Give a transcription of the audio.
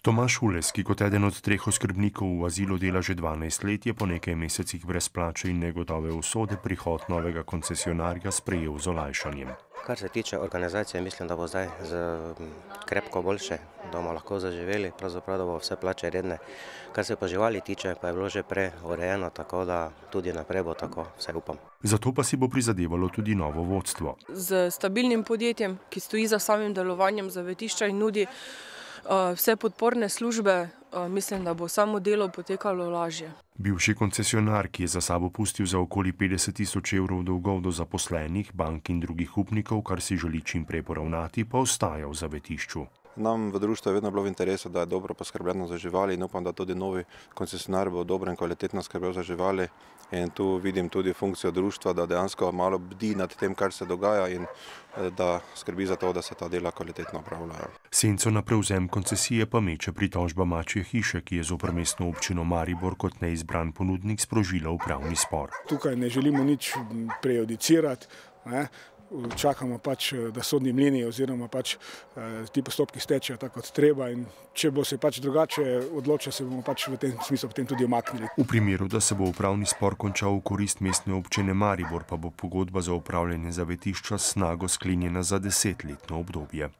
Tomaž Ules, ki kot eden od 3 oskrbnikov v azilu dela že 12 let, je po nekaj mesecih brez plače in negotove usode prihod novega koncesionarja sprejel z olajšanjem. Kar se tiče organizacije, mislim, da bo zdaj krepko boljše, da bomo lahko zaživeli, pravzaprav da bo vse plače redne. Kar se pa živali tiče, pa je bilo že prej urejeno, tako da tudi naprej bo tako, vse upam. Zato pa si bo prizadevalo tudi novo vodstvo. Z stabilnim podjetjem, ki stoji za samim delovanjem zavetišča in nudi vse podporne službe, mislim, da bo samo delo potekalo lažje. Bivši koncesionar, ki je za sabo pustil za okoli 50 000 evrov dolgov do zaposlenih, bank in drugih upnikov, kar si želi čim prej poravnati, pa ostaja v zavetišču. Nam v društvu je vedno bilo v interesu, da je dobro poskrbljeno za živali in upam, da tudi novi koncesionar bo dobro in kvalitetno skrbel za živali. In tu vidim tudi funkcijo društva, da dejansko malo bdi nad tem, kar se dogaja in da skrbi za to, da se ta dela kvalitetno opravljajo. Senco na prevzem koncesije pa meče pritožba Mačje hiše, ki je zoper mestno občino Maribor kot neizbran ponudnik sprožila upravni spor. Tukaj ne želimo nič prejudicirati, čakamo pač, da sodni mlini oziroma pač ti postopki stečejo tako kot treba in če bo se pač drugače odločil, se bomo pač v tem smislu potem tudi umaknili. V primeru, da se bo upravni spor končal v korist mestne občine Maribor, pa bo pogodba za upravljanje zavetišča s snago sklenjena za 10-letno obdobje.